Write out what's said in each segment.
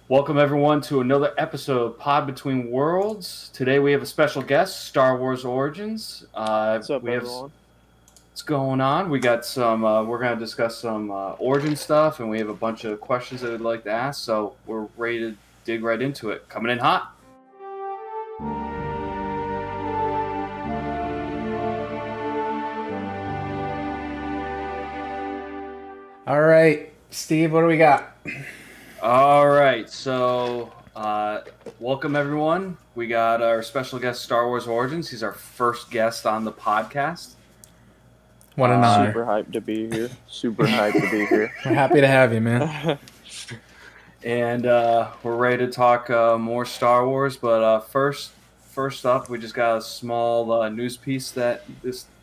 Welcome everyone to another episode of Pod Between Worlds. Today we have a special guest, Star Wars Origins. What's up, we have everyone? what's going on. We got some. We're going to discuss some Origin stuff, and we have a bunch of questions that we'd like to ask. So we're ready to dig right into it. Coming in hot. All right, Steve, what do we got? All right. So welcome everyone. We got our special guest, Star Wars Origins. He's our first guest on the podcast. What an honor. Super hyped to be here. Super hyped to be here. We're happy to have you, man. And we're ready to talk more Star Wars. But first up, we just got a small news piece that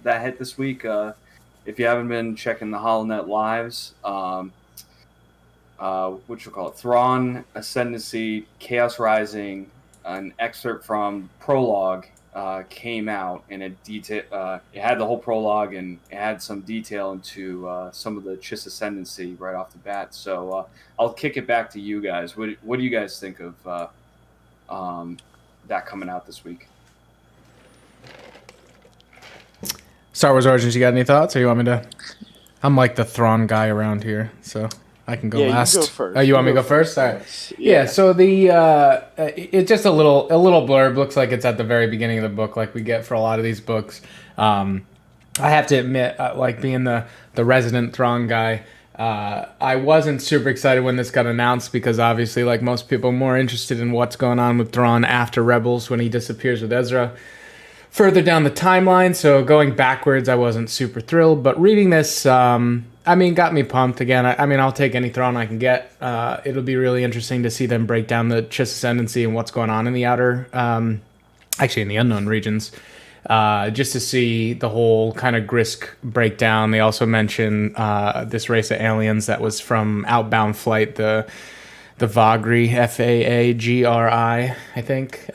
hit this week. If you haven't been checking the HoloNet lives, what you call it, Thrawn Ascendancy, Chaos Rising, an excerpt from Prologue came out, and it had the whole prologue, and it had some detail into some of the Chiss Ascendancy right off the bat. So I'll kick it back to you guys. What do you guys think of that coming out this week? Star Wars Origins, you got any thoughts, or you want me to? I'm like the Thrawn guy around here, so I can go last. You go first. Oh, you want me to go first? All right. Yeah. So it's just a little blurb. Looks like it's at the very beginning of the book, like we get for a lot of these books. I have to admit, like being the resident Thrawn guy, I wasn't super excited when this got announced because obviously, like most people, I'm more interested in what's going on with Thrawn after Rebels when he disappears with Ezra further down the timeline. So going backwards, I wasn't super thrilled, but reading this, got me pumped again. I'll take any Thrawn I can get. It'll be really interesting to see them break down the Chiss Ascendancy and what's going on in the outer, actually in the unknown regions, just to see the whole kind of Grisk breakdown. They also mention this race of aliens that was from Outbound Flight, the Vagri, Faagri, I think.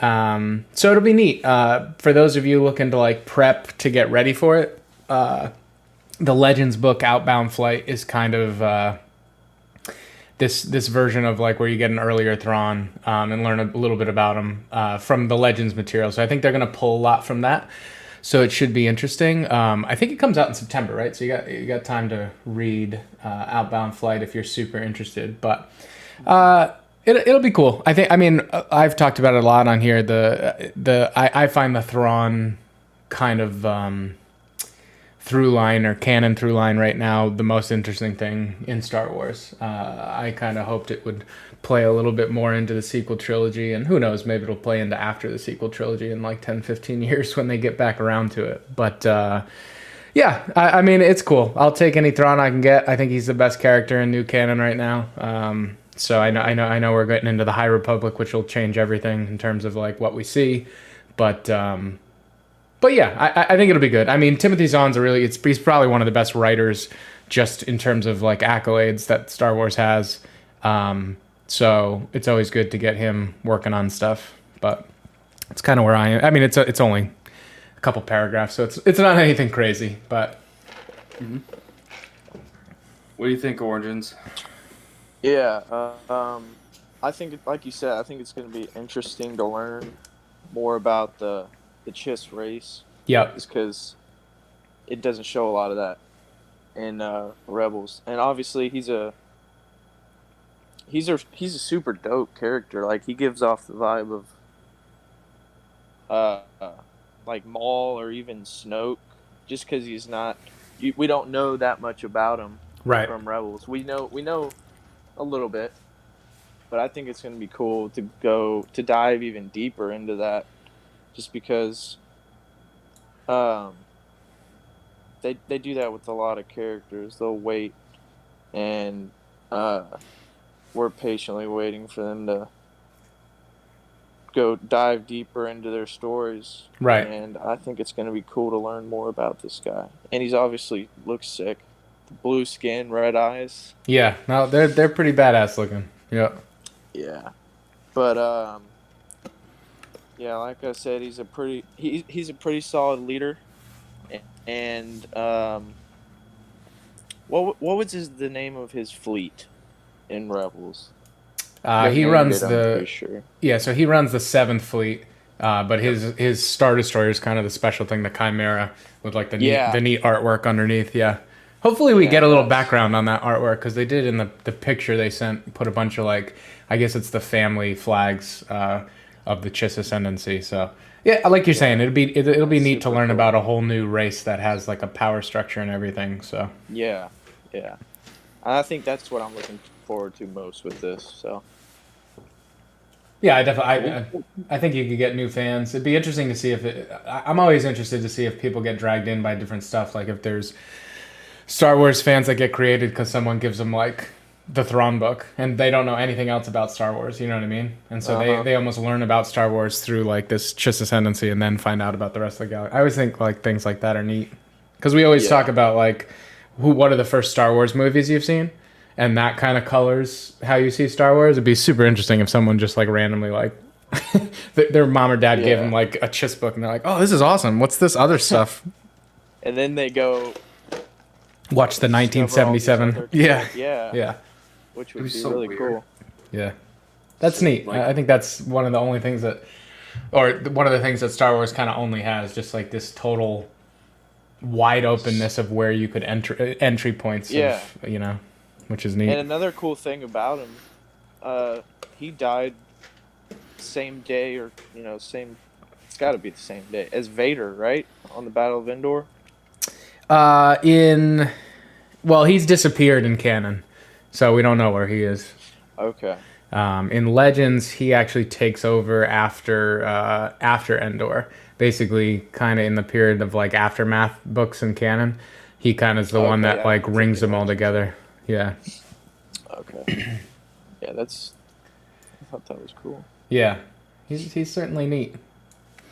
So it'll be neat. For those of you looking to like prep to get ready for it, the Legends book Outbound Flight is kind of this version of like where you get an earlier Thrawn and learn a little bit about him from the Legends material. So I think they're going to pull a lot from that. So it should be interesting. I think it comes out in September, right? So you got time to read Outbound Flight if you're super interested. But it'll be cool. I've talked about it a lot on here. I find the Thrawn kind of through line or canon through line right now the most interesting thing in Star Wars. I kind of hoped it would play a little bit more into the sequel trilogy, and who knows, maybe it'll play into after the sequel trilogy in like 10-15 years when they get back around to it. But it's cool. I'll take any Thrawn I can get. I think he's the best character in new canon right now. So I know we're getting into the High Republic, which will change everything in terms of like what we see. But yeah, I think it'll be good. I mean, Timothy Zahn's he's probably one of the best writers just in terms of like accolades that Star Wars has. So it's always good to get him working on stuff. But it's kind of where I am. I mean, it's only a couple paragraphs, so it's not anything crazy. But What do you think, Origins? Yeah, I think, like you said, I think it's going to be interesting to learn more about the Chiss race. Yep. Just because it doesn't show a lot of that in Rebels, and obviously he's a super dope character. Like he gives off the vibe of like Maul or even Snoke, just because he's not. We don't know that much about him from Rebels. We know a little bit, but I think it's going to be cool to dive even deeper into that, just because they do that with a lot of characters. They'll wait, and we're patiently waiting for them to go dive deeper into their stories. Right. And I think it's going to be cool to learn more about this guy. And he's obviously looks sick. Blue skin, red eyes. Yeah, no, they're pretty badass looking. Yeah. Yeah, but yeah, like I said, he's a pretty solid leader, and what was the name of his fleet in Rebels? He runs I'm pretty sure. Yeah, so he runs the 7th Fleet. But his Star Destroyer is kind of the special thing, the Chimera, with like the neat artwork underneath. Yeah. Hopefully we get a little background on that artwork, because they did in the picture they sent, put a bunch of like, I guess it's the family flags of the Chiss Ascendancy. So yeah, like you're saying, it'll be neat to learn cool. about a whole new race that has like a power structure and everything. So yeah. I think that's what I'm looking forward to most with this. So. Yeah, I think you could get new fans. It'd be interesting to see I'm always interested to see if people get dragged in by different stuff. Like if there's Star Wars fans that get created because someone gives them like the Thrawn book and they don't know anything else about Star Wars. You know what I mean? And so they almost learn about Star Wars through like this Chiss Ascendancy and then find out about the rest of the galaxy. I always think like things like that are neat, because we always talk about like what are the first Star Wars movies you've seen. And that kind of colors how you see Star Wars. It'd be super interesting if someone just like randomly like their mom or dad gave them like a Chiss book and they're like, "Oh, this is awesome. What's this other stuff?" And then they go watch the 1977. Yeah. Which would be so really weird. Cool. Yeah, that's neat. Like, I think that's one of the only things that, or one of the things that Star Wars kind of only has, just like this total wide openness of where you could entry points. Of, which is neat. And another cool thing about him, he died same day or, it's got to be the same day as Vader, right? On the Battle of Endor? He's disappeared in canon, so we don't know where he is. Okay. In Legends, he actually takes over after Endor, basically kind of in the period of like Aftermath books and canon. He kind of is the one that like rings them all together. Yeah. Okay. Yeah, I thought that was cool. Yeah, he's certainly neat.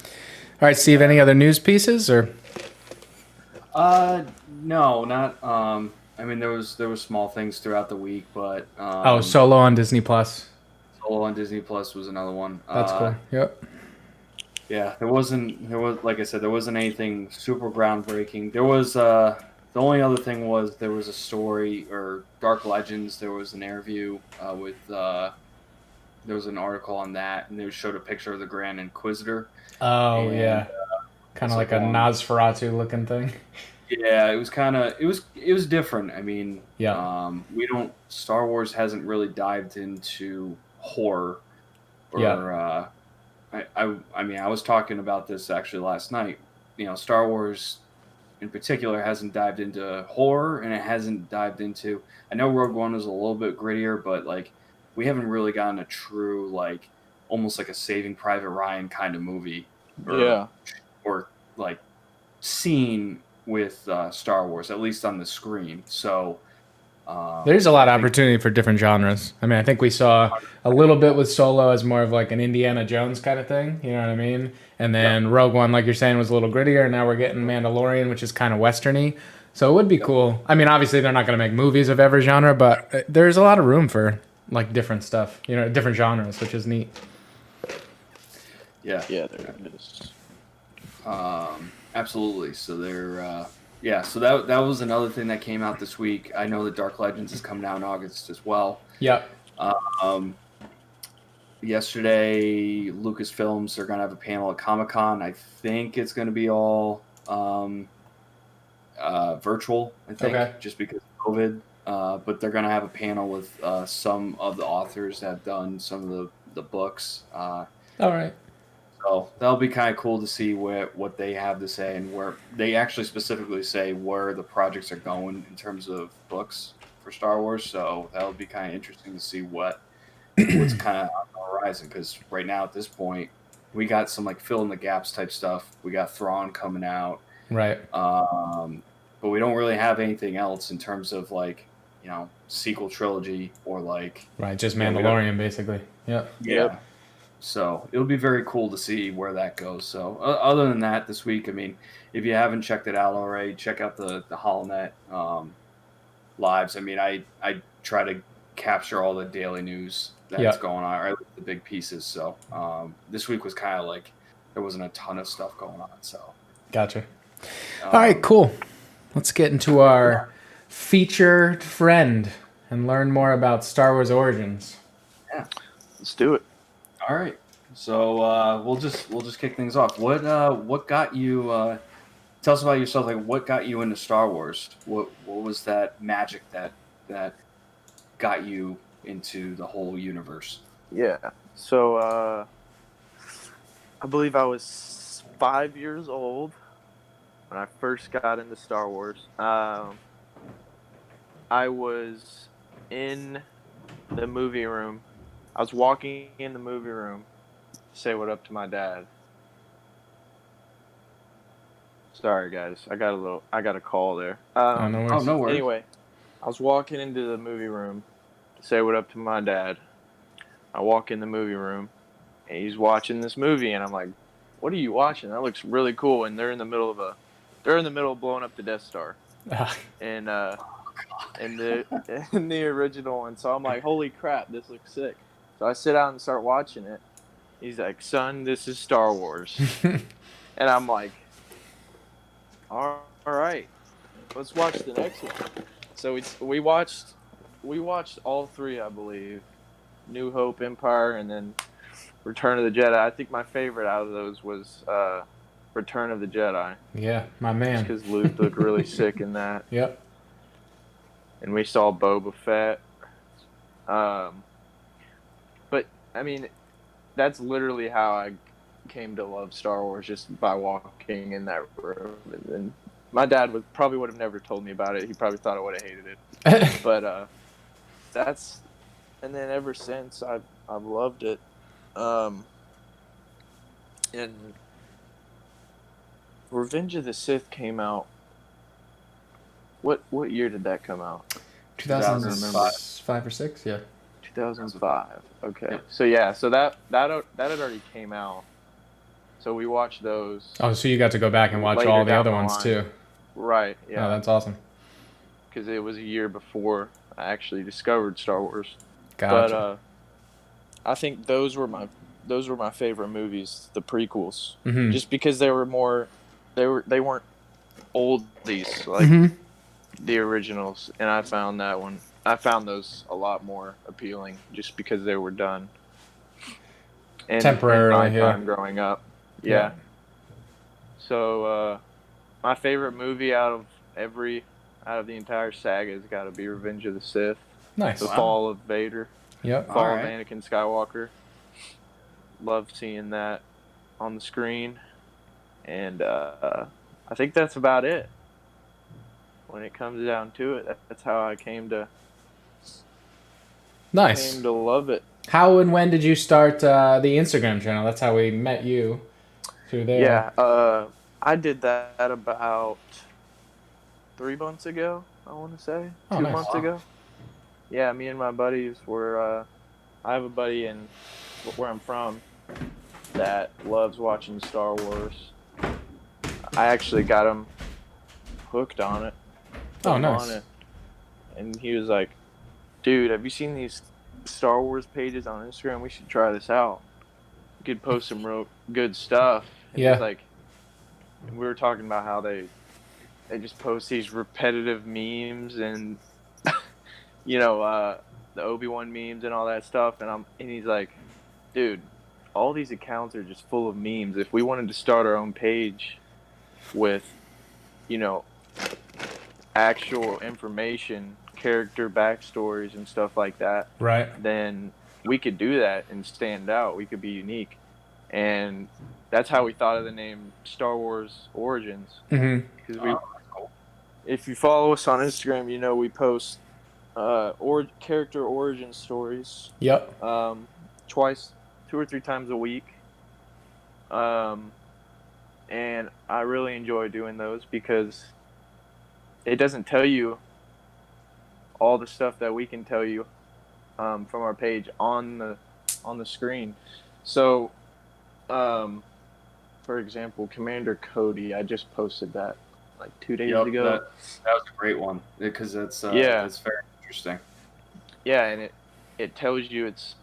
All right, Steve. Any other news pieces or? No, not. I mean, there was small things throughout the week, but. Solo on Disney Plus. Solo on Disney Plus was another one. That's cool. Yep. Yeah, there was like I said, there wasn't anything super groundbreaking. There was the only other thing was there was a story, or Dark Legends, there was an interview with, there was an article on that, and they showed a picture of the Grand Inquisitor. Oh, and, yeah. Kind of like a Nosferatu looking thing. Yeah, it was kind of, it was different. I mean, Star Wars hasn't really dived into horror. Or, I mean, I was talking about this actually last night. Star Wars in particular hasn't dived into horror, and it hasn't dived into, I know Rogue One was a little bit grittier, but like we haven't really gotten a true like almost like a Saving Private Ryan kind of movie or like scene with Star Wars, at least on the screen. So there's a lot of opportunity for different genres. I mean, I think we saw a little bit with Solo as more of like an Indiana Jones kind of thing. You know what I mean? And then Rogue One, like you're saying, was a little grittier. And now we're getting Mandalorian, which is kind of westerny. So it would be cool. I mean, obviously they're not going to make movies of every genre, but there's a lot of room for like different stuff, different genres, which is neat. Yeah. Yeah, there it is. Absolutely. So so that was another thing that came out this week. I know that Dark Legends is coming out in August as well. Yeah. Yesterday, Lucasfilms are going to have a panel at Comic-Con. I think it's going to be all virtual, I think, just because of COVID. But they're going to have a panel with some of the authors that have done some of the books. All right. So that'll be kind of cool to see what they have to say, and where they actually specifically say where the projects are going in terms of books for Star Wars. So that'll be kind of interesting to see what's kind of on the horizon. Because right now at this point, we got some like fill in the gaps type stuff. We got Thrawn coming out, right? But we don't really have anything else in terms of like sequel trilogy or like just Mandalorian basically. Yeah. So it'll be very cool to see where that goes. So other than that, this week, I mean, if you haven't checked it out already, check out the HoloNet lives. I mean, I try to capture all the daily news that's going on, or the big pieces. So this week was kind of like there wasn't a ton of stuff going on. So gotcha. All right, cool. Let's get into our featured friend and learn more about Star Wars Origins. Yeah. Let's do it. All right. So we'll just kick things off. What got you? Tell us about yourself. Like, what got you into Star Wars? What was that magic that got you into the whole universe? Yeah. So I believe I was 5 years old when I first got into Star Wars. I was in the movie room. I was walking in the movie room to say what up to my dad. Sorry, guys. I got a call there. No worries. Anyway, I was walking into the movie room to say what up to my dad. I walk in the movie room, and he's watching this movie, and I'm like, "What are you watching? That looks really cool." And they're in the middle of blowing up the Death Star, and in the original one. So I'm like, "Holy crap, this looks sick!" So I sit down and start watching it. He's like, "Son, this is Star Wars," and I'm like, all right, let's watch the next one. So we watched all three, I believe. New Hope, Empire, and then Return of the Jedi. I think my favorite out of those was Return of the Jedi. Yeah, my man. Because Luke looked really sick in that. Yep. And we saw Boba Fett. But, I mean, that's literally how I came to love Star Wars, just by walking in that room. And my dad probably would have never told me about it. He probably thought I would have hated it. But that's... And then ever since, I've loved it. And Revenge of the Sith came out. What year did that come out? 2005 or 6, yeah. 2005. Okay. So yeah, that had already came out. So we watched those. Oh, so you got to go back and watch all the other ones too. Right. Yeah. Oh, that's awesome. Because it was a year before I actually discovered Star Wars. Gotcha. But I think those were my favorite movies, the prequels, just because they weren't oldies like the originals, and I found those a lot more appealing just because they were done temporarily in my time growing up. Yeah. So my favorite movie out of the entire saga has got to be Revenge of the Sith. Nice. The fall of Vader. Yep. Fall of Anakin Skywalker. Love seeing that on the screen. And I think that's about it. When it comes down to it, that's how I came to love it. How and when did you start the Instagram channel? That's how we met you through there. Yeah, I did that about 3 months ago, I want to say. 2 months ago. Yeah, me and my buddies were, I have a buddy in where I'm from that loves watching Star Wars. I actually got him hooked on it. Oh, nice. And he was like, dude, have you seen these Star Wars pages on Instagram? We should try this out. You could post some real good stuff. And yeah. He was like, we were talking about how they just post these repetitive memes and the Obi-Wan memes and all that stuff, and he's like, dude, all these accounts are just full of memes. If we wanted to start our own page with, actual information, character backstories and stuff like that, right, then we could do that and stand out. We could be unique. And that's how we thought of the name Star Wars Origins. Because if you follow us on Instagram, we post character origin stories. Yep. 2 or 3 times a week. And I really enjoy doing those because it doesn't tell you all the stuff that we can tell you from our page on the screen. So, for example, Commander Cody, I just posted that like 2 days ago. That was a great one because it's very interesting. Yeah, and it tells you it's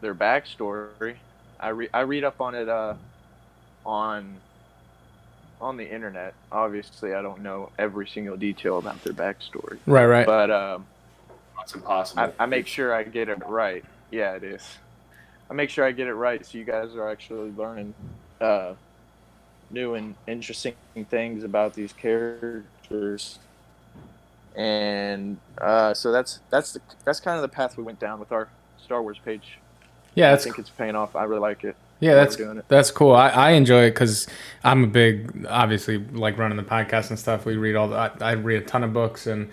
their backstory. I read up on it on the internet. Obviously, I don't know every single detail about their backstory. Right. But it's impossible. I make sure I get it right. Yeah, it is. I make sure I get it right, so you guys are actually learning new and interesting things about these characters. And so that's kind of the path we went down with our Star Wars page. Yeah, I think it's paying off. I really like it. Yeah, that's cool. I enjoy it because I'm a big, obviously, like running the podcast and stuff. We read I read a ton of books, and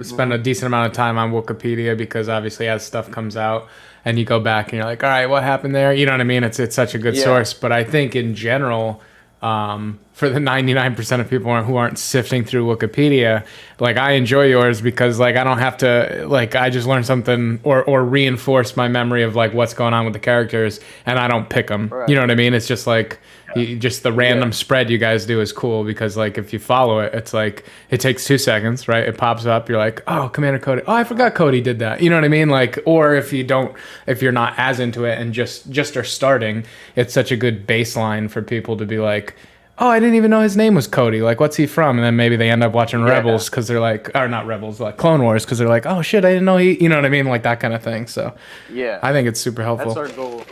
spend a decent amount of time on Wikipedia because obviously as stuff comes out and you go back and you're like, all right, what happened there? You know what I mean? It's such a good source. But I think in general, for the 99% of people who aren't sifting through Wikipedia, like I enjoy yours because like I don't have to, like I just learn something or reinforce my memory of like what's going on with the characters, and I don't pick them. Right. You know what I mean? It's just like just the random spread you guys do is cool because like if you follow it, it's like it takes 2 seconds, right? It pops up, you're like, oh, Commander Cody, oh, I forgot Cody did that. You know what I mean? Like, or if you're not as into it and just are starting, it's such a good baseline for people to be like, oh, I didn't even know his name was Cody. Like, what's he from? And then maybe they end up watching Rebels because they're like, or not Rebels, like Clone Wars because they're like, oh shit, I didn't know he, you know what I mean? Like that kind of thing. So I think it's super helpful. That's our goal.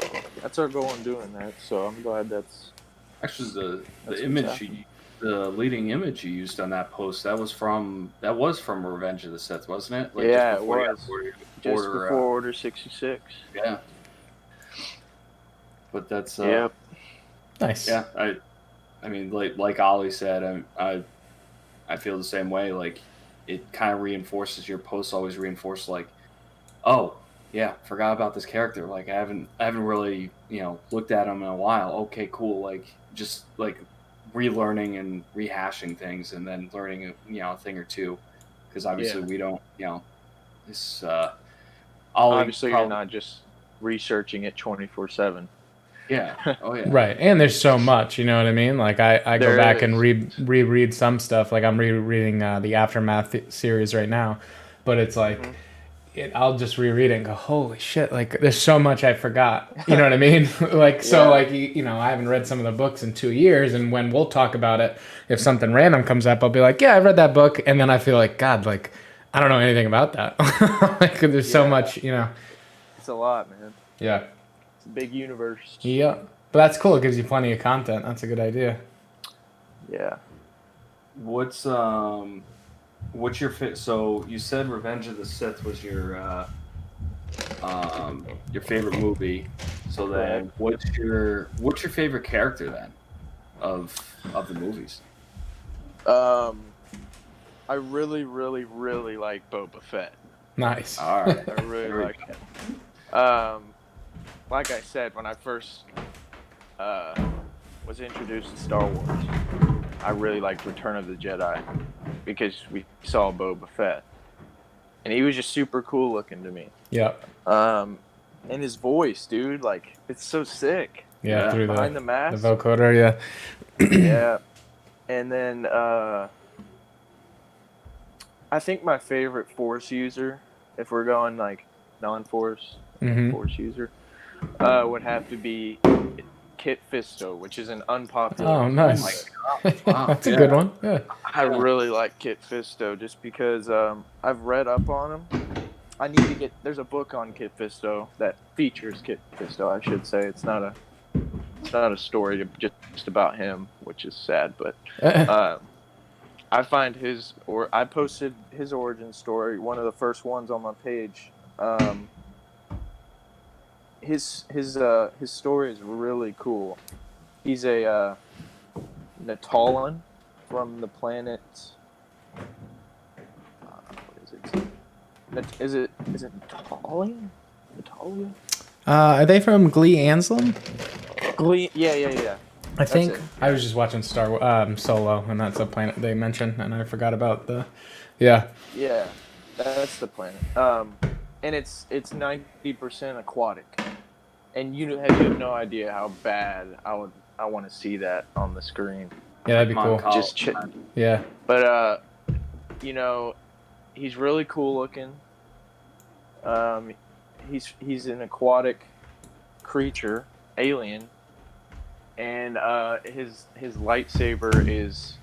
That's our goal in doing that. So I'm glad that's actually the image, the leading image you used on that post. That was from Revenge of the Sith, wasn't it? Like it was. Just before Order 66. Yeah. But that's nice. Yeah, I mean, like Ollie said, I feel the same way. Like, it kind of reinforces your posts. Always reinforce like, oh yeah, forgot about this character. Like I haven't really looked at him in a while. Okay, cool. Like just like relearning and rehashing things, and then learning a thing or two, because obviously we don't this. Obviously, you're not just researching it 24/7. Yeah. Oh yeah. Right. And there's so much, you know what I mean? Like I go back and reread some stuff. Like I'm rereading the Aftermath series right now, but it's like I'll just reread it and go, holy shit! Like there's so much I forgot. You know what I mean? Like so, like I haven't read some of the books in 2 years, and when we'll talk about it, if something random comes up, I'll be like, yeah, I read that book, and then I feel like God, like I don't know anything about that. Like there's so much, It's a lot, man. Yeah. Big universe. Yeah, but that's cool. It gives you plenty of content. That's a good idea. Yeah. What's your fit? So you said Revenge of the Sith was your favorite movie. So then, what's your favorite character then, of the movies? I really, really, really like Boba Fett. Nice. All right. I really like him. Like I said, when I first was introduced to Star Wars, I really liked Return of the Jedi because we saw Boba Fett, and he was just super cool looking to me. Yeah. And his voice, dude, like it's so sick. Yeah, through behind the mask, the vocoder, yeah. Yeah, and then I think my favorite Force user, if we're going like non-Force Force user, would have to be Kit Fisto, which is an unpopular. Oh, nice. Wow. That's a good one. Yeah. I really like Kit Fisto just because I've read up on him. I need to get. There's a book on Kit Fisto that features Kit Fisto. I should say it's not a story just about him, which is sad. But I find I posted his origin story, one of the first ones on my page. His story is really cool. He's a Natalan from the planet. What is it? Is it Natalia? Natalia? Are they from Glee Anslam? Glee, yeah. I think I was just watching Solo, and that's a planet they mentioned, and I forgot about the. Yeah. Yeah, that's the planet. And it's 90% aquatic, and you have no idea how bad I want to see that on the screen. Yeah, that'd be cool. Yeah. But he's really cool looking. He's an aquatic creature, alien, and his lightsaber is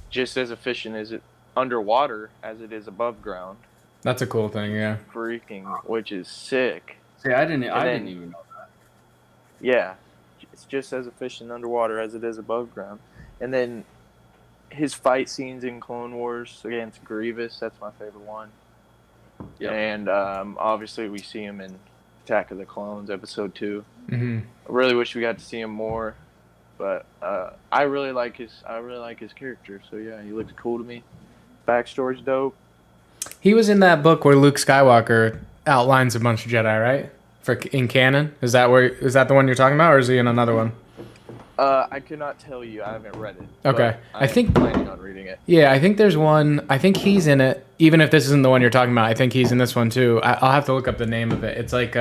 just as efficient as it underwater as it is above ground. That's a cool thing, yeah. Freaking, which is sick. See, I didn't even know that. Yeah, it's just as efficient underwater as it is above ground. And then his fight scenes in Clone Wars against Grievous, that's my favorite one. Yep. And obviously we see him in Attack of the Clones, Episode 2. Mm-hmm. I really wish we got to see him more, but I really like his character. So yeah, he looks cool to me. Backstory's dope. He was in that book where Luke Skywalker outlines a bunch of Jedi, right? In canon, is that the one you're talking about, or is he in another one? I could not tell you. I haven't read it. Okay, I think planning on reading it. Yeah, I think there's one. I think he's in it. Even if this isn't the one you're talking about, I think he's in this one too. I'll have to look up the name of it. It's like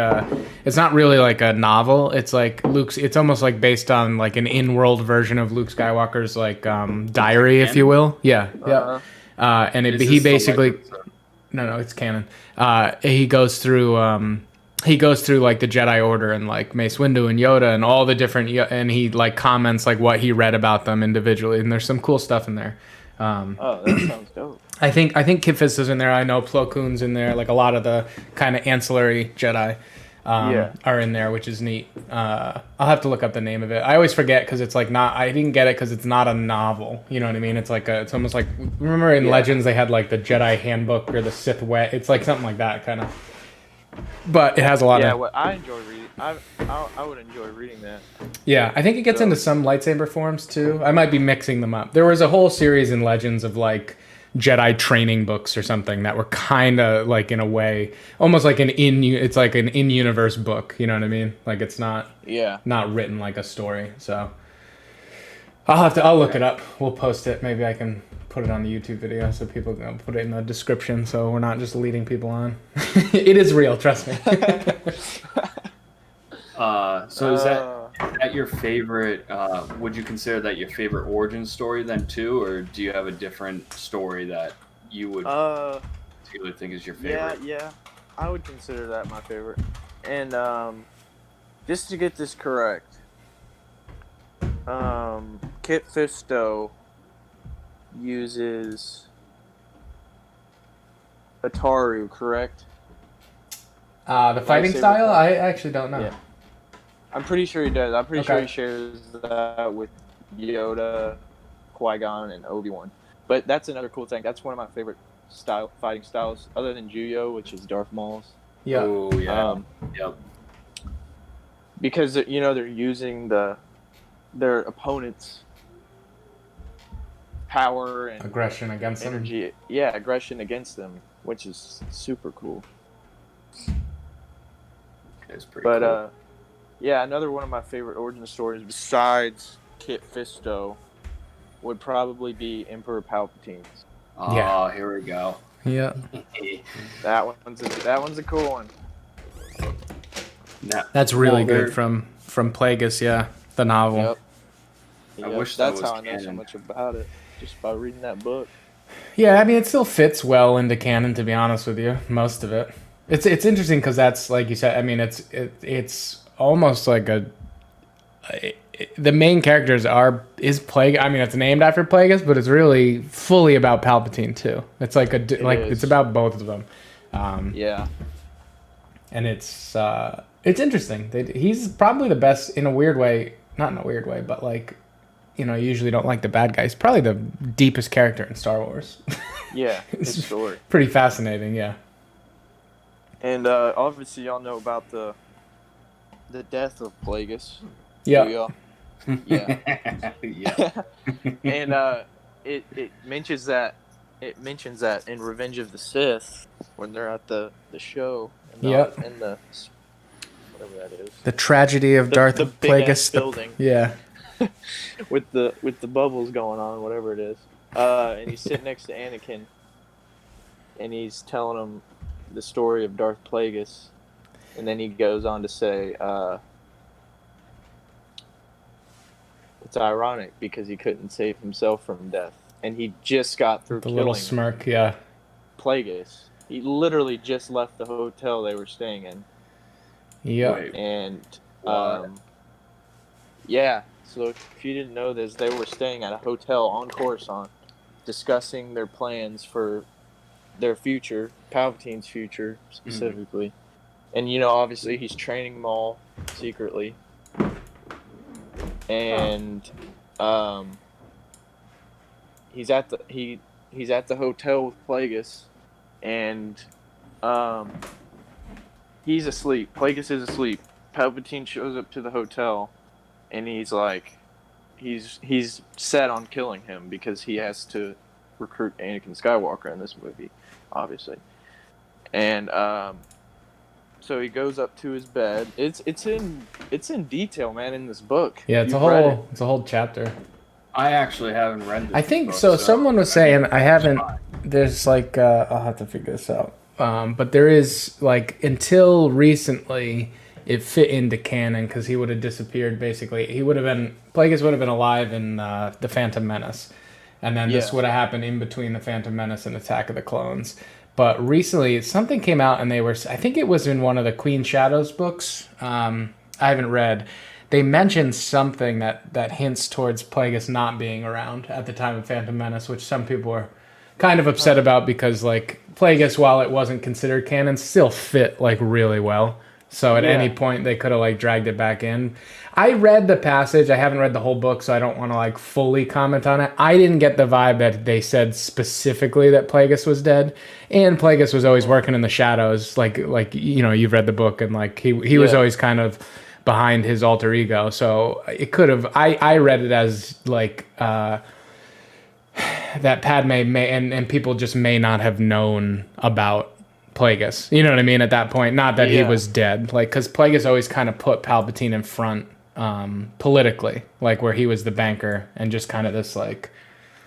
it's not really like a novel. It's like Luke's. It's almost like based on like an in-world version of Luke Skywalker's like diary, if you will. Yeah, yeah. And he basically. No, it's canon. He goes through. He goes through like the Jedi Order and like Mace Windu and Yoda and all the different, and he like comments like what he read about them individually, and there's some cool stuff in there. Oh, that sounds dope. I think Kit Fisto's in there. I know Plo Koon's in there. Like a lot of the kind of ancillary Jedi are in there, which is neat. I'll have to look up the name of it. I always forget because it's like not. I didn't get it because it's not a novel. You know what I mean? It's like it's almost like, remember in Legends they had like the Jedi Handbook or the Sith Way. It's like something like that kind of. But it has a lot of... Yeah, well, I enjoy reading. I would enjoy reading that. Yeah, I think it gets into some lightsaber forms, too. I might be mixing them up. There was a whole series in Legends of, like, Jedi training books or something that were kind of, like, in a way, almost like it's like an in-universe book, you know what I mean? Like, it's not written like a story, so... I'll look it up. We'll post it. Maybe I can put it on the YouTube video so people can put it in the description so we're not just leading people on. It is real, trust me. So is that your favorite, would you consider that your favorite origin story then too, or do you have a different story that you would particularly think is your favorite? Yeah, I would consider that my favorite. And just to get this correct, Kit Fisto uses Ataru, correct? The fighting style? I actually don't know. Yeah. I'm pretty sure he does. I'm pretty sure he shares that with Yoda, Qui-Gon, and Obi-Wan. But that's another cool thing. That's one of my favorite fighting styles, other than Juyo, which is Darth Maul's. Yeah. Oh, yeah. Yep. Because, they're using their opponent's power and aggression against energy. them. Yeah, aggression against them, which is super cool. It's pretty cool. Another one of my favorite origin stories besides Kit Fisto would probably be Emperor Palpatine's. Oh, here we go. Yeah. That one's a cool one. That's really good from Plagueis, the novel. Yep. I wish that's that was how I know so much about it, just by reading that book. Yeah, I mean, it still fits well into canon, to be honest with you. Most of it. It's interesting because that's, like you said, I mean, it's almost like the main characters is Plague. I mean, it's named after Plagueis, but it's really fully about Palpatine too. It's like it's about both of them. And it's interesting. He's probably the best in a weird way, not in a weird way, but like, you usually don't like the bad guy. He's probably the deepest character in Star Wars. Yeah, it's story. Pretty fascinating, yeah. And obviously, y'all know about the death of Plagueis. Yeah. Yeah. Yeah. And it mentions that in Revenge of the Sith when they're at the show. And the whatever that is. The tragedy of Darth Plagueis building. Yeah. with the bubbles going on, whatever it is. And he's sitting next to Anakin, and he's telling him the story of Darth Plagueis, and then he goes on to say, it's ironic because he couldn't save himself from death, and he just got through killing little smirk, yeah. Plagueis. He literally just left the hotel they were staying in. Yeah. And so if you didn't know this, they were staying at a hotel on Coruscant, discussing their plans for their future, Palpatine's future specifically. Mm-hmm. And obviously he's training Maul secretly. and he's at the hotel with Plagueis, and he's asleep. Plagueis is asleep. Palpatine shows up to the hotel, and he's set on killing him because he has to recruit Anakin Skywalker in this movie, obviously. And so he goes up to his bed. It's in detail, man, in this book. Yeah, it's a whole chapter. I actually haven't read this. I think book, so. Someone was saying I haven't. There's like I'll have to figure this out. But there is like until recently it fit into canon because he would have disappeared. Basically, Plagueis would have been alive in the Phantom Menace, and then this would have happened in between the Phantom Menace and Attack of the Clones. But recently, something came out, and I think it was in one of the Queen Shadows books. I haven't read. They mentioned something that hints towards Plagueis not being around at the time of Phantom Menace, which some people were kind of upset about because, like, Plagueis, while it wasn't considered canon, still fit, like, really well. So at any point, they could have, like, dragged it back in. I read the passage. I haven't read the whole book, so I don't want to, like, fully comment on it. I didn't get the vibe that they said specifically that Plagueis was dead. And Plagueis was always working in the shadows. Like you know, you've read the book, and, like, he was always kind of behind his alter ego. So it could have... I read it as, like... that Padme may... And people just may not have known about Plagueis. You know what I mean? At that point. Not that he was dead. Like, because Plagueis always kind of put Palpatine in front politically. Like, where he was the banker and just kind of this, like...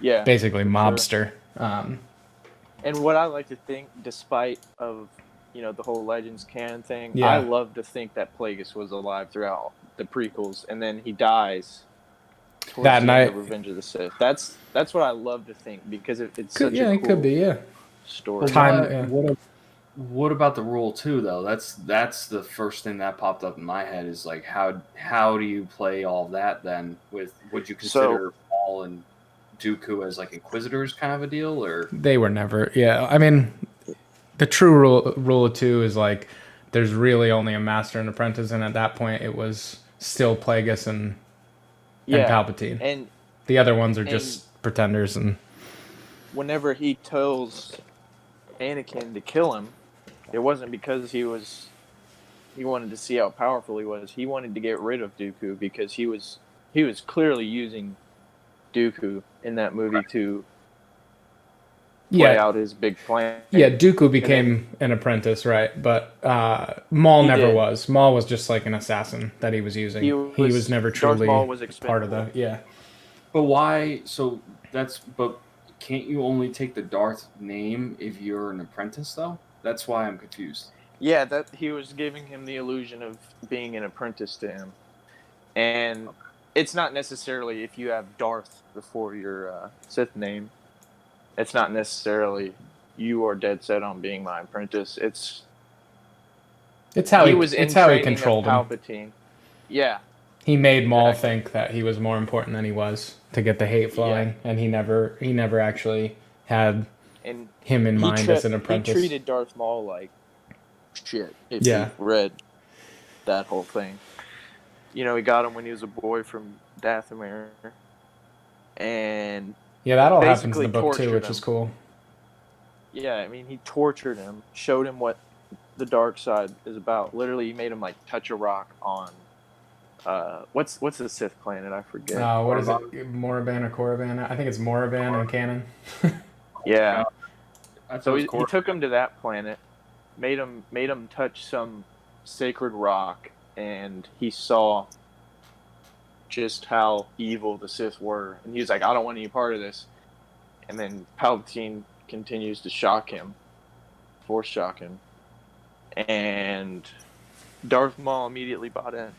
basically mobster. Sure. And what I like to think, despite of... you know, the whole Legends canon thing. I love to think that Plagueis was alive throughout the prequels, and then he dies towards that night of Revenge of the Sith. That's what I love to think because it's such a cool it could be, story. What about the Rule 2 though? That's the first thing that popped up in my head is like how do you play all that then? Would you consider Maul and Dooku as like Inquisitors kind of a deal, or they were never? Yeah, I mean. The true rule of two is like there's really only a master and apprentice, and at that point it was still Plagueis and Palpatine. And the other ones are just pretenders. And whenever he tells Anakin to kill him, it wasn't because he wanted to see how powerful he was. He wanted to get rid of Dooku because he was clearly using Dooku in that movie to play out his big plan. Yeah, Dooku became an apprentice, right? But Maul never was. Maul was just like an assassin that he was using. He was never truly part of the... But why... So but can't you only take the Darth name if you're an apprentice, though? That's why I'm confused. Yeah, that he was giving him the illusion of being an apprentice to him. And it's not necessarily if you have Darth before your Sith name. It's not necessarily you are dead set on being my apprentice. It's how he controlled him. Palpatine. Yeah. He made Maul think that he was more important than he was to get the hate flowing, and he never actually had him in mind as an apprentice. He treated Darth Maul like shit. If you read that whole thing, you know, he got him when he was a boy from Dathomir, and that all happens in the book too, which is cool. Yeah, I mean, he tortured him, showed him what the dark side is about. Literally, he made him like touch a rock on what's the Sith planet? I forget. What is it? Moraban or Korriban? I think it's Moraban in canon. Yeah. So he took him to that planet, made him touch some sacred rock, and he saw just how evil the Sith were, and he was like, I don't want any part of this. And then Palpatine continues to force shock him, and Darth Maul immediately bought in,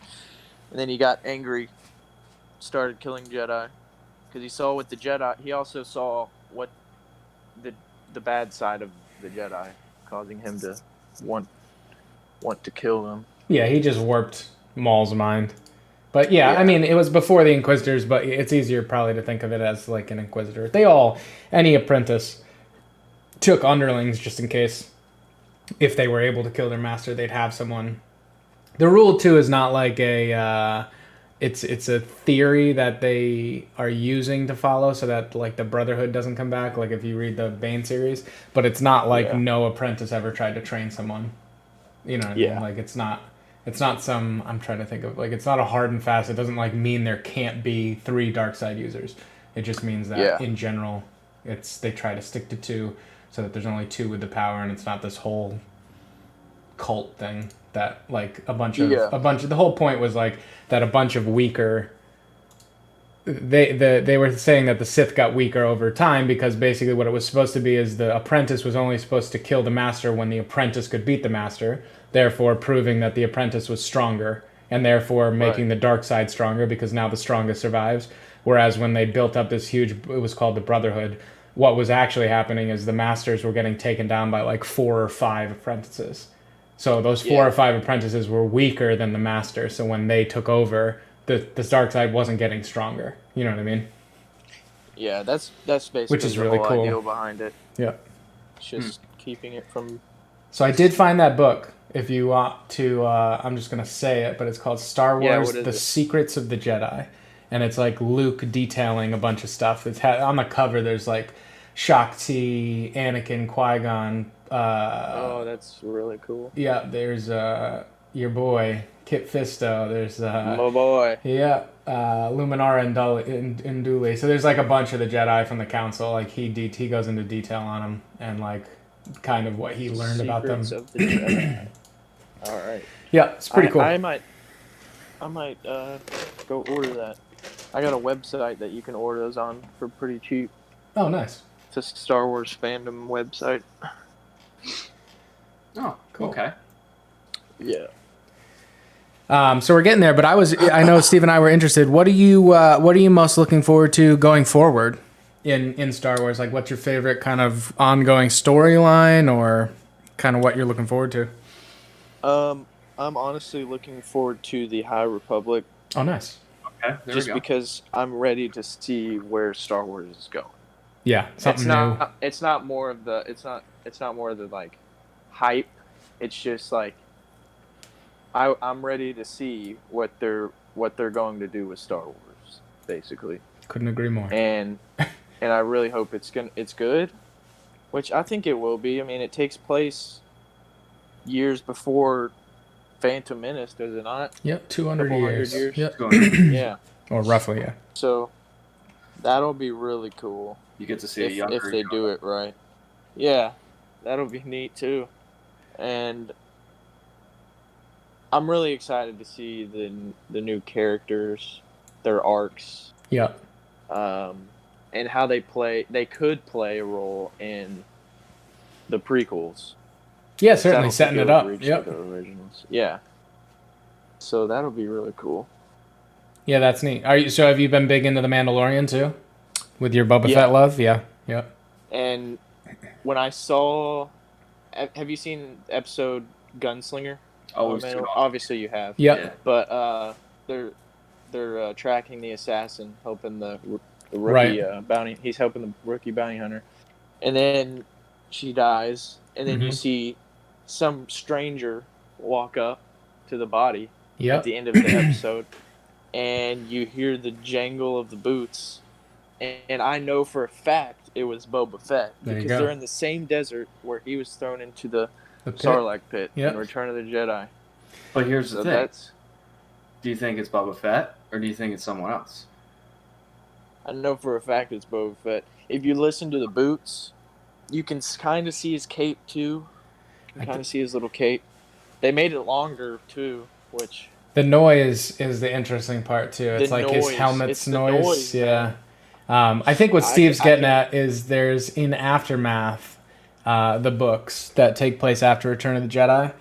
and then he got angry, started killing Jedi, because he saw what the Jedi, he also saw what the bad side of the Jedi, causing him to want to kill them. Yeah, he just warped Maul's mind. But I mean, it was before the Inquisitors, but it's easier probably to think of it as like an Inquisitor. Any apprentice took underlings just in case if they were able to kill their master, they'd have someone. The Rule 2 is not like a it's a theory that they are using to follow so that like the Brotherhood doesn't come back, like if you read the Bane series, but it's not like no apprentice ever tried to train someone. You know what I mean? Like it's not some, I'm trying to think of, like it's not a hard and fast, it doesn't like mean there can't be 3 dark side users. It just means that in general they try to stick to 2 so that there's only 2 with the power, and it's not this whole cult thing that like the whole point was like that a bunch of weaker, they were saying that the Sith got weaker over time because basically what it was supposed to be is the apprentice was only supposed to kill the master when the apprentice could beat the master, therefore proving that the apprentice was stronger and therefore making the dark side stronger because now the strongest survives. Whereas when they built up this huge, it was called the Brotherhood, what was actually happening is the masters were getting taken down by like 4 or 5 apprentices. So those 4 or 5 apprentices were weaker than the master. So when they took over, the dark side wasn't getting stronger. You know what I mean? Yeah, that's basically which is really cool. Idea behind it. Yeah, it's just keeping it from. So I did find that book. If you want to, I'm just gonna say it, but it's called Star Wars: The Secrets of the Jedi, and it's like Luke detailing a bunch of stuff. It's on the cover. There's like Shakti, Anakin, Qui-Gon. Oh, that's really cool. Yeah, there's your boy Kit Fisto. There's my boy. Yeah, Luminara and Unduli. So there's like a bunch of the Jedi from the Council. Like he goes into detail on them and like kind of what he learned about them. Of the Jedi. All right. Yeah, it's pretty cool. I might go order that. I got a website that you can order those on for pretty cheap. Oh, nice. It's a Star Wars fandom website. Oh, cool. Okay. Yeah. So we're getting there, but I know Steve and I were interested. What are you most looking forward to going forward in Star Wars? Like, what's your favorite kind of ongoing storyline, or kind of what you're looking forward to? I'm honestly looking forward to the High Republic. Oh, nice. Okay, just because I'm ready to see where Star Wars is going. Yeah, something new. It's not more of the like hype. It's just like I'm ready to see what they're going to do with Star Wars, basically. Couldn't agree more. And I really hope it's good, which I think it will be. I mean, it takes place years before Phantom Menace, does it not? Yep, 200 years. Yep. Yeah. Or roughly, yeah. So that'll be really cool. You get to see if they do it right. Yeah, that'll be neat too. And I'm really excited to see the new characters, their arcs. Yeah. And how they could play a role in the prequels. Yeah, certainly setting it up. Yep. The originals. Yeah. So that'll be really cool. Yeah, that's neat. Have you been big into The Mandalorian too? With your Boba Fett love? Yeah. Yeah. And when I saw, have you seen episode Gunslinger? Oh, obviously you have. Yep. Yeah. But they're tracking the assassin, helping the rookie bounty. He's helping the rookie bounty hunter, and then she dies, and then you see some stranger walk up to the body at the end of the episode, and you hear the jangle of the boots, and I know for a fact it was Boba Fett because they're in the same desert where he was thrown into the Sarlacc pit in Return of the Jedi. But here's the thing. Do you think it's Boba Fett, or do you think it's someone else? I know for a fact it's Boba Fett. If you listen to the boots, you can kind of see his cape, too. You can kind of see his little cape. They made it longer, too, which... The noise is the interesting part, too. It's like his helmet's noise. Yeah. I think what Steve's getting at is there's, in Aftermath, the books that take place after Return of the Jedi,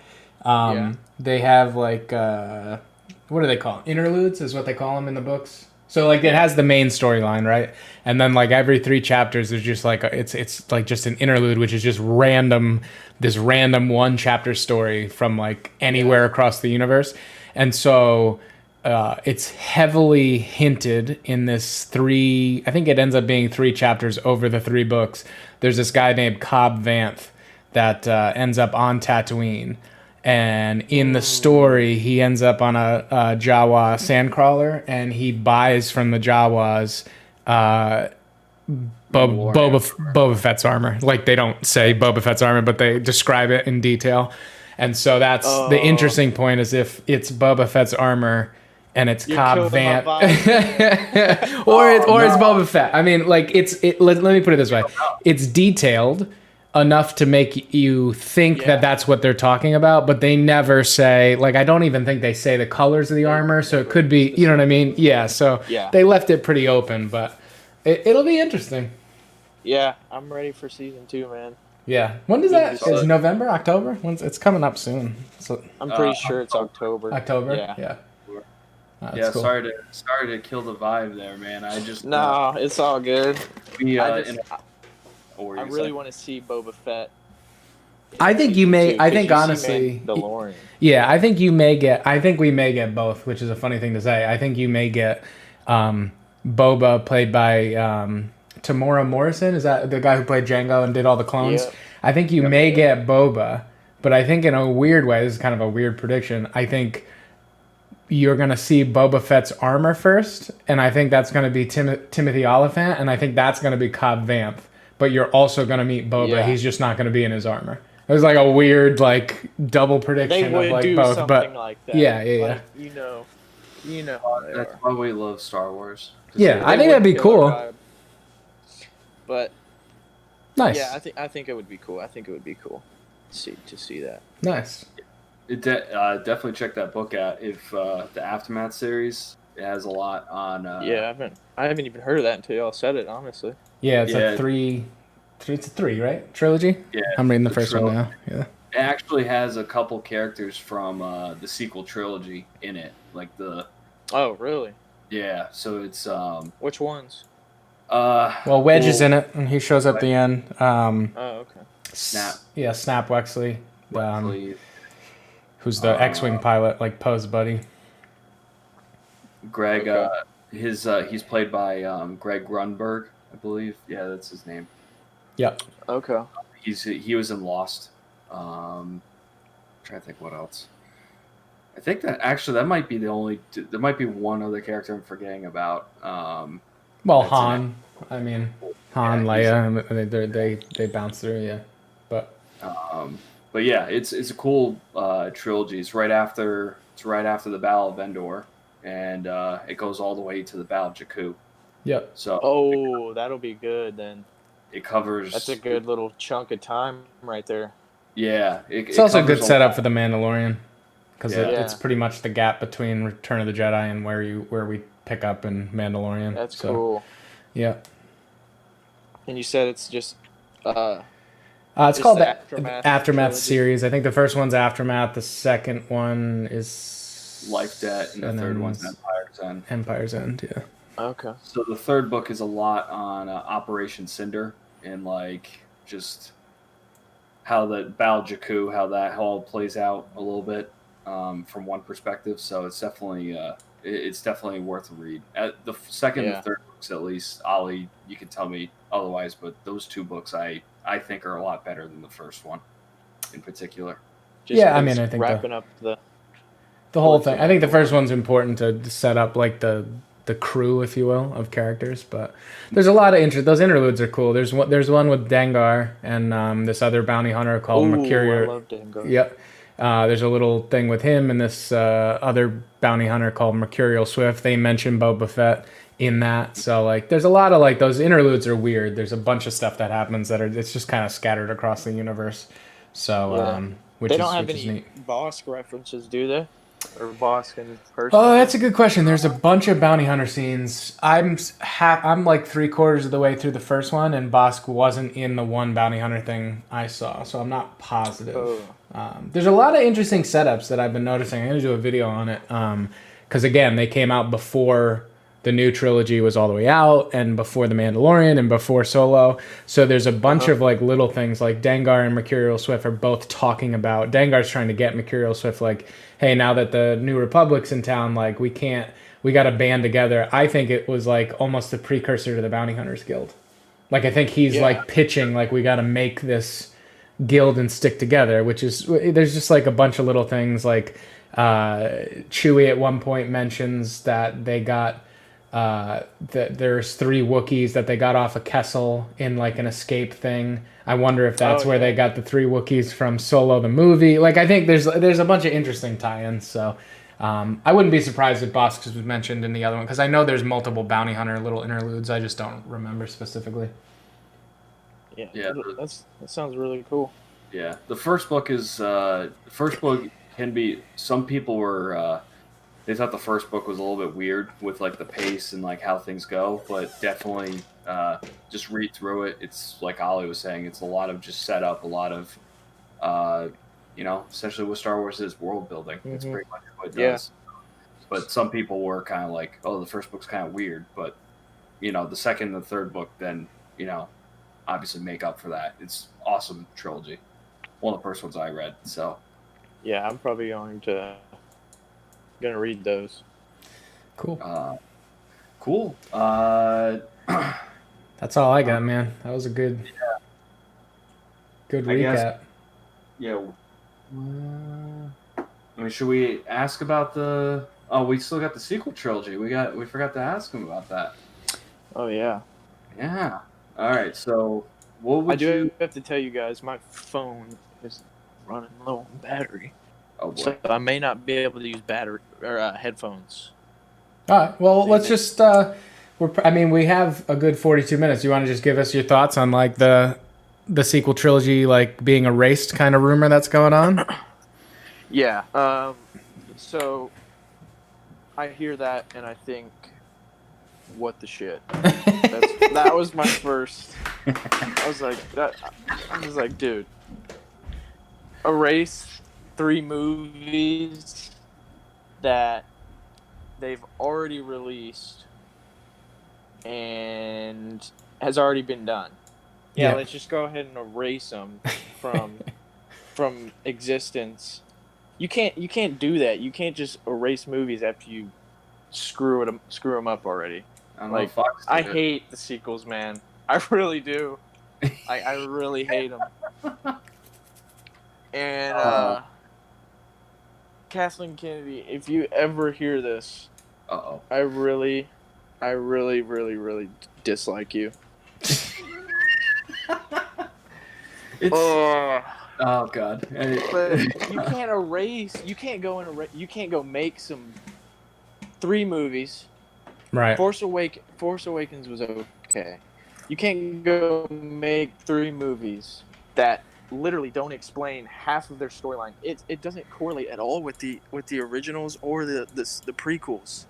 they have, like... what do they call them? Interludes is what they call them in the books. So like it has the main storyline, right? And then like every 3 chapters there's just like it's like just an interlude, which is just this random 1 chapter story from like anywhere across the universe. And so it's heavily hinted in this 3, I think it ends up being 3 chapters over the 3 books. There's this guy named Cobb Vanth that ends up on Tatooine. And in the story, he ends up on a Jawa sandcrawler, and he buys from the Jawas Boba Fett's armor. Like, they don't say Boba Fett's armor, but they describe it in detail. And so that's the interesting point, is if it's Boba Fett's armor and it's Cobb Vanth, or it's Boba Fett. I mean, like, let me put it this way: it's detailed enough to make you think that that's what they're talking about, but they never say, like, I don't even think they say the colors of the armor, so it could be, you know what I mean? Yeah, so they left it pretty open, but it'll be interesting. Yeah, I'm ready for season 2, man. Yeah. When does that? Is November, October? It's coming up soon. So I'm pretty sure it's October. October? Yeah. Cool. Sorry to kill the vibe there, man. I just it's all good. I really want to see Boba Fett. I think you may. I think honestly, Mandalorian. Yeah, I think you may get. I think we may get both, which is a funny thing to say. I think you may get Boba, played by Tamora Morrison. Is that the guy who played Jango and did all the clones? Yeah. I think you may get Boba, but I think in a weird way, this is kind of a weird prediction. I think you're going to see Boba Fett's armor first, and I think that's going to be Timothy Olyphant, and I think that's going to be Cobb Vanth. But you're also going to meet Boba. Yeah. He's just not going to be in his armor. It was like a weird, like, double prediction of like both. But like that. Yeah. Like, you know. That's why we love Star Wars. Yeah, I think that'd be cool. But nice. Yeah, I think it would be cool. I think it would be cool to see that. Nice. Definitely check that book out. If the Aftermath series, it has a lot on. I haven't even heard of that until y'all said it. Honestly. Yeah, it's a three, right? Trilogy? Yeah. I'm reading the first one now. Yeah. It actually has a couple characters from the sequel trilogy in it. Like the... Oh, really? Yeah, so it's... Which ones? Well, Wedge is in it, and he shows up at the end. Okay. Snap. Yeah, Snap Wexley. Who's the X-Wing pilot, like Poe's buddy. Greg, he's played by Greg Grunberg, I believe. Yeah, that's his name. Yeah. Okay. He was in Lost. I'm trying to think what else. I think that might be the only. There might be one other character I'm forgetting about. Well, Han. I mean, Han, Leia. They bounce through. Yeah. But yeah, it's a cool trilogy. It's right after the Battle of Endor, and it goes all the way to the Battle of Jakku. Yep. So that'll be good then. It covers. That's a good little chunk of time right there. Yeah, it's also a good setup for the Mandalorian, because it's pretty much the gap between Return of the Jedi and where we pick up in Mandalorian. That's cool. Yeah. And you said it's just. It's called the Aftermath series. I think the first one's Aftermath. The second one is Life Debt, and the third one's Empire's End. Empire's End, yeah. Okay. So the third book is a lot on Operation Cinder and like just how the Battle of Jakku, how that all plays out a little bit from one perspective. So it's definitely worth a read. At the second and third books, at least, Ollie, you can tell me otherwise, but those two books I think are a lot better than the first one, in particular. I mean, I think wrapping up the whole thing. I think the first one's important to set up like the crew, if you will, of characters. But there's a lot of interest. Those interludes are cool. There's one with Dengar and this other bounty hunter called Mercurial. I love Dengar. Yep. There's a little thing with him and this other bounty hunter called Mercurial Swift. They mention Boba Fett in that. So like there's a lot of like those interludes are weird. There's a bunch of stuff that happens that it's just kind of scattered across the universe. So they don't have any Bosk references, do they? Or Bosk in person? Oh, that's a good question. There's a bunch of bounty hunter scenes. I'm like 3/4 of the way through the first one, and Bosk wasn't in the one bounty hunter thing I saw, so I'm not positive. There's a lot of interesting setups that I've been noticing. I'm going to do a video on it because, again, they came out before the new trilogy was all the way out and before The Mandalorian and before Solo. So there's a bunch of like little things like Dengar and Mercurial Swift are both talking about. Dengar's trying to get Mercurial Swift like, hey, now that the New Republic's in town, like we got to band together. I think it was like almost a precursor to the Bounty Hunters Guild. Like I think he's like pitching like we got to make this gild and stick together, which is, there's just like a bunch of little things like Chewie at one point mentions that they got that there's 3 Wookiees that they got off a Kessel in like an escape thing. I wonder if that's where they got the 3 Wookiees from Solo the movie. Like, I think there's a bunch of interesting tie-ins. So I wouldn't be surprised if Bossk was mentioned in the other one, because I know there's multiple bounty hunter little interludes. I just don't remember specifically. Yeah, that sounds really cool. Yeah, the first book can be. Some people were they thought the first book was a little bit weird with like the pace and like how things go, but definitely just read through it. It's like Ollie was saying, it's a lot of just setup, a lot of essentially what Star Wars is, world building. Mm-hmm. It's pretty much what it does. But some people were kind of like, oh, the first book's kind of weird, but the second and the third book then obviously make up for that. It's awesome trilogy. One of the first ones I read. So yeah, I'm probably gonna read those. Cool. Cool. That's all I got, man. That was a good recap. Should we ask about the? Oh, we still got the sequel trilogy. We forgot to ask him about that. Oh yeah. Yeah. All right. So what would you have to tell you guys? My phone is running low on battery. Oh boy. So I may not be able to use battery or headphones. All right. Well, let's just. We have a good 42 minutes. You want to just give us your thoughts on like the sequel trilogy, like being erased kind of rumor that's going on? Yeah. So I hear that and I think, what the shit? That was my first. I was like, dude, erase 3 movies that they've already released and has already been done. Yeah, let's just go ahead and erase them from existence. You can't do that. You can't just erase movies after you screw them up already. I hate the sequels, man. I really do. I really hate them. And Kathleen Kennedy, if you ever hear this, I really, really, really dislike you. Oh God! But you can't erase. You can't go make some 3 movies. Right. Force Awakens was okay. You can't go make 3 movies that literally don't explain half of their storyline. It doesn't correlate at all with the originals or the prequels.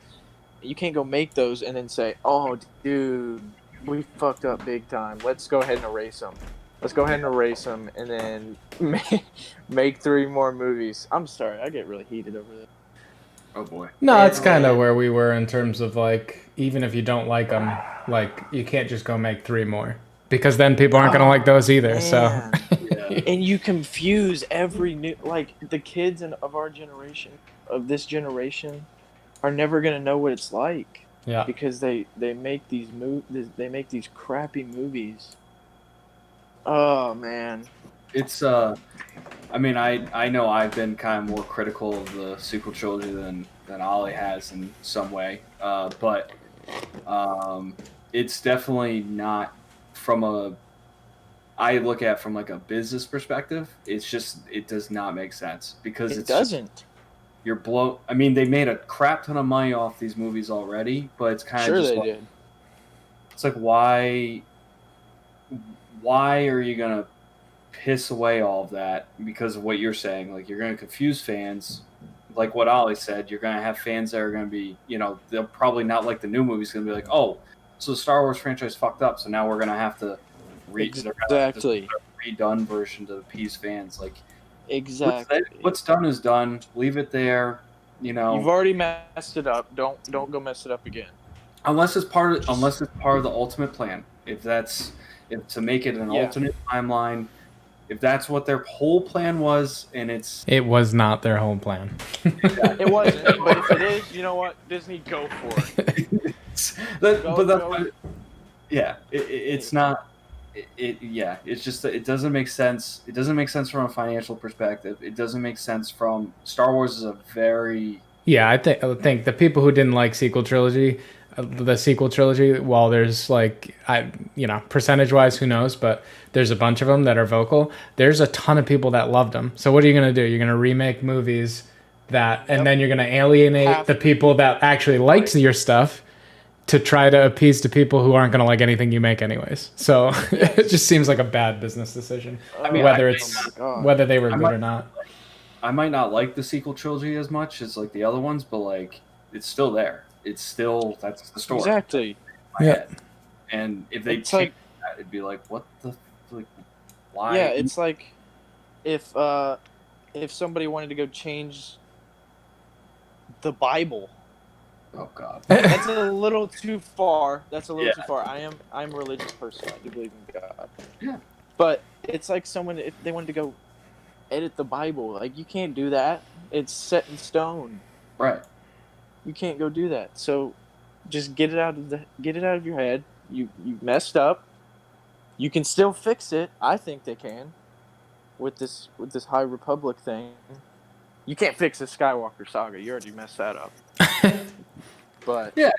You can't go make those and then say, "Oh, dude, we fucked up big time. Let's go ahead and erase them. Let's go ahead and erase them and then make 3 more movies." I'm sorry, I get really heated over this. Oh boy. No, it's kind of where we were in terms of like, even if you don't like them, like you can't just go make 3 more, because then people aren't gonna like those either. Man. So. And you confuse every new, like the kids of our generation, of this generation, are never gonna know what it's like. Yeah. Because they make these crappy movies. Oh man. It's I know I've been kind of more critical of the sequel trilogy than Ollie has in some way, but it's definitely not I look at it from like a business perspective. It's just, it does not make sense because it doesn't. They made a crap ton of money off these movies already, but it's kind of they did. It's like, why are you gonna piss away all of that because of what you're saying? Like, you're gonna confuse fans. Like what Ollie said, you're gonna have fans that are gonna be, they'll probably not like the new movies. Gonna be like, oh, so the Star Wars franchise fucked up, so now we're gonna have to exactly redone version to appease fans. Like, exactly, what's done is done. Leave it there. You've already messed it up. Don't go mess it up again. Unless it's part of the ultimate plan. If to make it an alternate timeline. If that's what their whole plan was, and it was not their whole plan. It wasn't. But if it is, you know what? Disney, go for it. It's not. it's just that it doesn't make sense. It doesn't make sense from a financial perspective. It doesn't make sense from Star Wars is a very I think the people who didn't like the sequel trilogy, while there's like percentage wise, who knows, but there's a bunch of them that are vocal. There's a ton of people that loved them. So what are you gonna do? You're gonna remake movies and then you're gonna alienate the people that actually liked your stuff to try to appease to people who aren't going to like anything you make anyways. So it just seems like a bad business decision. Whether they were good or not. I might not like the sequel trilogy as much as like the other ones, but like it's still there. That's the story. Exactly. Yeah. And if they change that, it'd be like, what the why? Yeah, it's like if somebody wanted to go change the Bible. Oh God, that's a little too far. Too far. I'm a religious person. I do believe in God. Yeah. But it's like if they wanted to go edit the Bible, like you can't do that. It's set in stone. Right. You can't go do that. So just get it out of your head. You messed up. You can still fix it. I think they can. With this High Republic thing. You can't fix the Skywalker saga. You already messed that up. But yeah,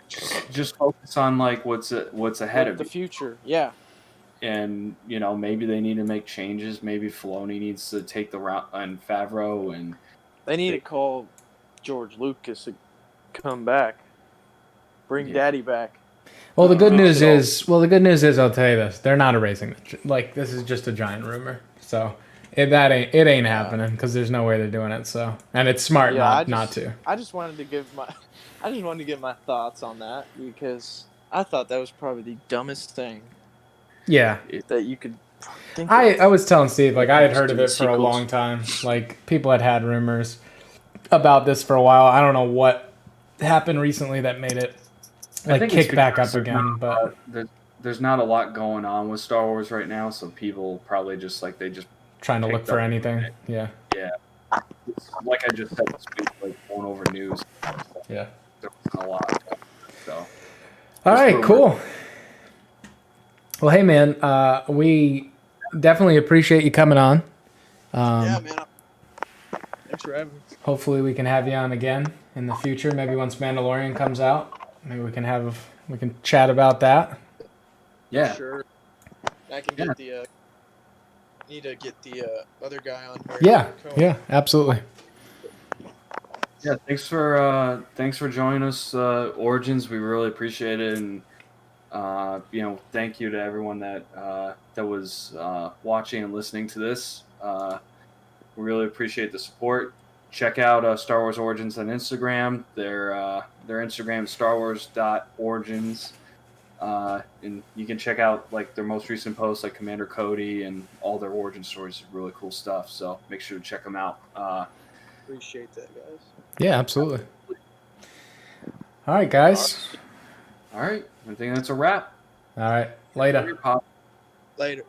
just focus on like what's ahead of the future. Yeah. And maybe they need to make changes. Maybe Filoni needs to take the route, and Favreau, and they need to call George Lucas to come back, bring Daddy back. Well, the good news is, I'll tell you this: they're not erasing it. Like this is just a giant rumor. So it ain't happening because there's no way they're doing it. So and it's smart not to. I just wanted to give my thoughts on that because I thought that was probably the dumbest thing. Yeah, that you could think of. I was telling Steve, like I had heard of it for a long time. Like people had rumors about this for a while. I don't know what happened recently that made it kick back up again. But there's not a lot going on with Star Wars right now, so people probably just trying to look for anything. Yeah. Yeah. Like I just said this week, like going over news. Yeah. There wasn't a lot. So. All right. Cool. Well, hey, man, we definitely appreciate you coming on. Yeah, man. Thanks for having me. Hopefully we can have you on again in the future. Maybe once Mandalorian comes out, maybe we can chat about that. Yeah. Sure. I can get need to get the other guy on here. Yeah, absolutely. Yeah, thanks for joining us, Origins. We really appreciate it, and thank you to everyone that was watching and listening to this. We really appreciate the support. Check out Star Wars Origins on Instagram. Their Instagram is starwars.origins. And you can check out like their most recent posts, like Commander Cody and all their origin stories. Really cool stuff. So make sure to check them out. Appreciate that, guys. Yeah, absolutely. All right, guys. All right. I think that's a wrap. All right. Later. Later.